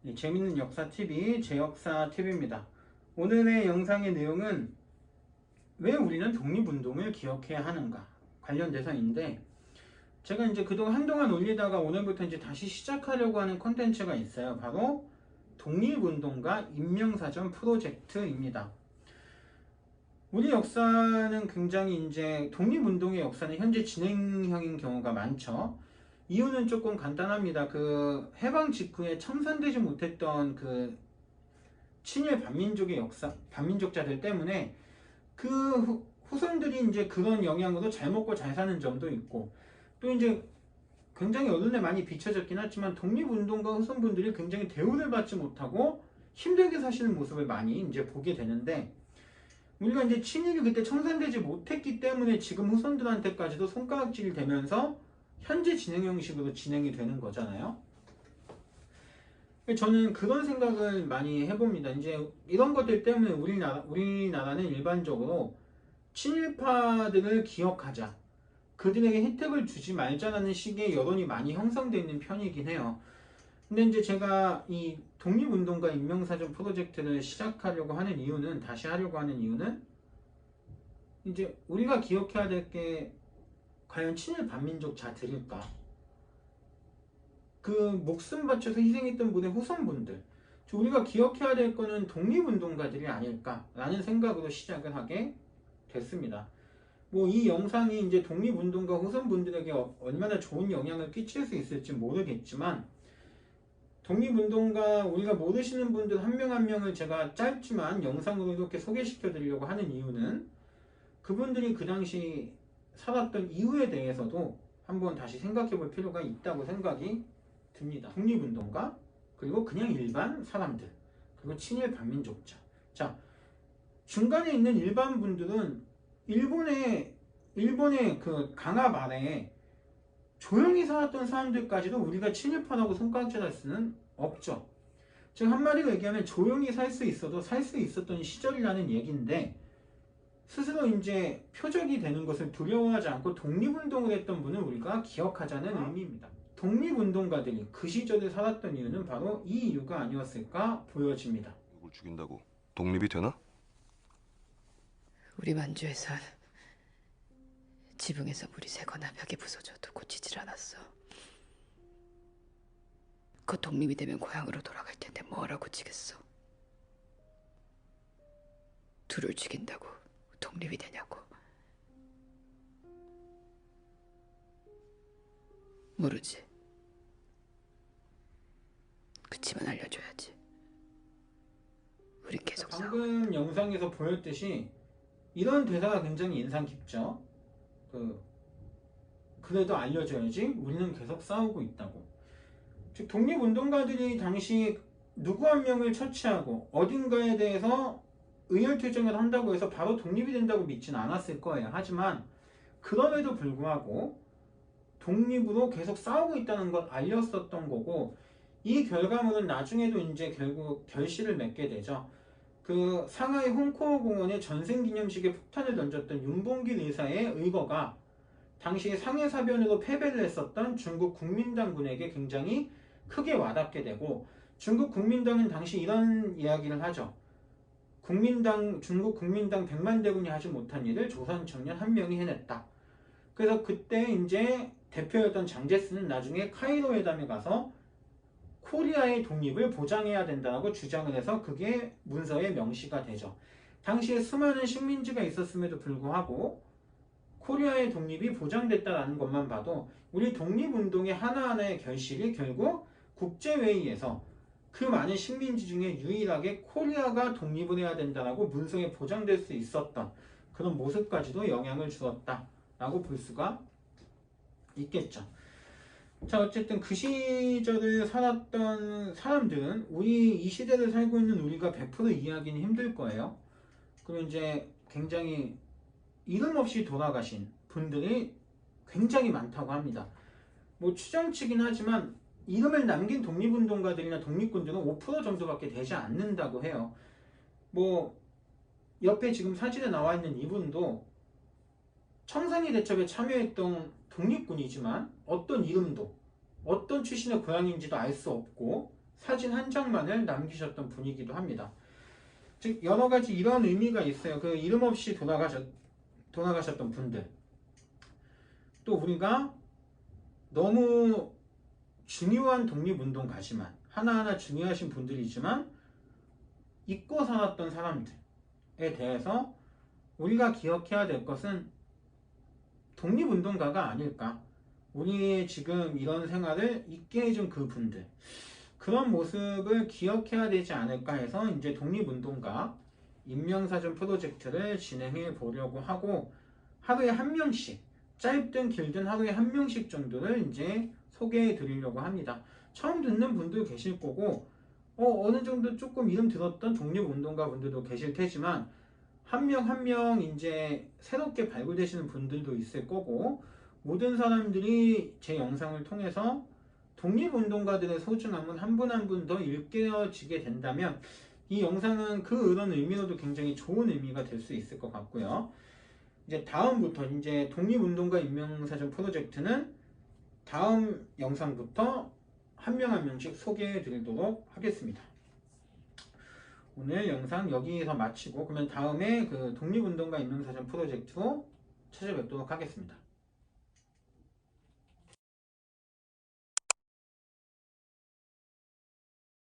네, 재밌는 역사 TV, 제역사 TV입니다. 오늘의 영상의 내용은 왜 우리는 독립운동을 기억해야 하는가 관련돼서인데, 제가 이제 그동안 한동안 올리다가 오늘부터 이제 다시 시작하려고 하는 콘텐츠가 있어요. 바로 독립운동가 임명사전 프로젝트입니다. 우리 역사는 굉장히 이제 독립운동의 역사는 현재 진행형인 경우가 많죠. 이유는 조금 간단합니다. 그 해방 직후에 청산되지 못했던 그 친일 반민족의 역사, 반민족자들 때문에 그 후손들이 이제 그런 영향으로 잘 먹고 잘 사는 점도 있고, 또 이제 굉장히 언론에 많이 비춰졌긴 하지만 독립운동가 후손분들이 굉장히 대우를 받지 못하고 힘들게 사시는 모습을 많이 이제 보게 되는데, 우리가 이제 친일이 그때 청산되지 못했기 때문에 지금 후손들한테까지도 손가락질이 되면서 현재 진행 형식으로 진행이 되는 거잖아요. 저는 그런 생각을 많이 해봅니다. 이제 이런 것들 때문에 우리나라는 일반적으로 친일파들을 기억하자, 그들에게 혜택을 주지 말자라는 식의 여론이 많이 형성되어 있는 편이긴 해요. 근데 이제 제가 이 독립운동가 임명사전 프로젝트를 시작하려고 하는 이유는, 다시 하려고 하는 이유는, 이제 우리가 기억해야 될 게 과연 친일 반민족 자들일까? 그 목숨 바쳐서 희생했던 분의 후손분들, 우리가 기억해야 될 거는 독립운동가들이 아닐까라는 생각으로 시작을 하게 됐습니다. 뭐 이 영상이 이제 독립운동가 후손분들에게 얼마나 좋은 영향을 끼칠 수 있을지 모르겠지만, 독립운동가 우리가 모르시는 분들 한 명 한 명을 제가 짧지만 영상으로 이렇게 소개시켜 드리려고 하는 이유는, 그분들이 그 당시 살았던 이유에 대해서도 한번 다시 생각해 볼 필요가 있다고 생각이 듭니다. 독립운동가, 그리고 그냥 일반 사람들, 그리고 친일 반민족자. 자, 중간에 있는 일반 분들은 일본의 그 강압 아래에 조용히 살았던 사람들까지도 우리가 친일파라고 손가락질할 수는 없죠. 즉 한마디로 얘기하면 조용히 살 수 있어도 살 수 있었던 시절이라는 얘기인데, 스스로 이제 표적이 되는 것을 두려워하지 않고 독립운동을 했던 분을 우리가 기억하자는 의미입니다. 독립운동가들이 그 시절에 살았던 이유는 바로 이 이유가 아니었을까 보여집니다. 누굴 죽인다고 독립이 되나? 우리 만주에선 지붕에서 물이 새거나 벽이 부서져도 고치질 않았어. 그 독립이 되면 고향으로 돌아갈 텐데 뭐라 고치겠어. 둘을 죽인다고 독립이 되냐고. 모르지. 그치만 알려줘야지. 우린 계속 싸워. 방금 영상에서 보였듯이 이런 대사가 굉장히 인상 깊죠. 그래도 알려줘야지, 우리는 계속 싸우고 있다고. 즉 독립운동가들이 당시 누구 한 명을 처치하고 어딘가에 대해서 의열투쟁을 한다고 해서 바로 독립이 된다고 믿진 않았을 거예요. 하지만 그럼에도 불구하고 독립으로 계속 싸우고 있다는 걸 알렸었던 거고, 이 결과물은 나중에도 이제 결국 결실을 맺게 되죠. 그 상하이 홍코어 공원에 전생기념식에 폭탄을 던졌던 윤봉길 의사의 의거가 당시 상해사변으로 패배를 했었던 중국 국민당군에게 굉장히 크게 와닿게 되고, 중국 국민당은 당시 이런 이야기를 하죠. 중국 국민당 100만 대군이 하지 못한 일을 조선 청년 한 명이 해냈다. 그래서 그때 이제 대표였던 장제스는 나중에 카이로 회담에 가서 코리아의 독립을 보장해야 된다고 주장을 해서 그게 문서에 명시가 되죠. 당시에 수많은 식민지가 있었음에도 불구하고 코리아의 독립이 보장됐다는 것만 봐도 우리 독립운동의 하나하나의 결실이 결국 국제회의에서 그 많은 식민지 중에 유일하게 코리아가 독립을 해야 된다고 문서에 보장될 수 있었던 그런 모습까지도 영향을 주었다라고 볼 수가 있겠죠. 자, 어쨌든 그 시절을 살았던 사람들은 우리 이 시대를 살고 있는 우리가 100% 이해하기는 힘들 거예요. 그리고 이제 굉장히 이름 없이 돌아가신 분들이 굉장히 많다고 합니다. 뭐 추정치긴 하지만 이름을 남긴 독립운동가들이나 독립군들은 5% 정도밖에 되지 않는다고 해요. 뭐 옆에 지금 사진에 나와 있는 이분도 청산리 대첩에 참여했던 독립군이지만 어떤 이름도 어떤 출신의 고향인지도 알 수 없고 사진 한 장만을 남기셨던 분이기도 합니다. 즉 여러 가지 이런 의미가 있어요. 그 이름 없이 돌아가셨던 분들. 또 우리가 너무 중요한 독립운동가지만 하나하나 중요하신 분들이지만 잊고 살았던 사람들에 대해서 우리가 기억해야 될 것은 독립운동가가 아닐까. 우리 지금 이런 생활을 있게 해준 그분들. 그런 모습을 기억해야 되지 않을까 해서 이제 독립운동가 임명사전 프로젝트를 진행해 보려고 하고 하루에 한 명씩 짧든 길든 하루에 한 명씩 정도를 이제 소개해 드리려고 합니다. 처음 듣는 분도 계실 거고 어느 정도 조금 이름 들었던 독립운동가 분들도 계실 테지만 한 명 한 명 이제 새롭게 발굴되시는 분들도 있을 거고 모든 사람들이 제 영상을 통해서 독립운동가들의 소중함은 한 분 한 분 더 일깨워지게 된다면 이 영상은 그런 의미로도 굉장히 좋은 의미가 될 수 있을 것 같고요. 이제 다음부터 이제 독립운동가 임명사전 프로젝트는 다음 영상부터 한 명 한 명씩 소개해 드리도록 하겠습니다. 오늘 영상 여기서 마치고 그러면 다음에 그 독립운동가 임명사전 프로젝트로 찾아뵙도록 하겠습니다.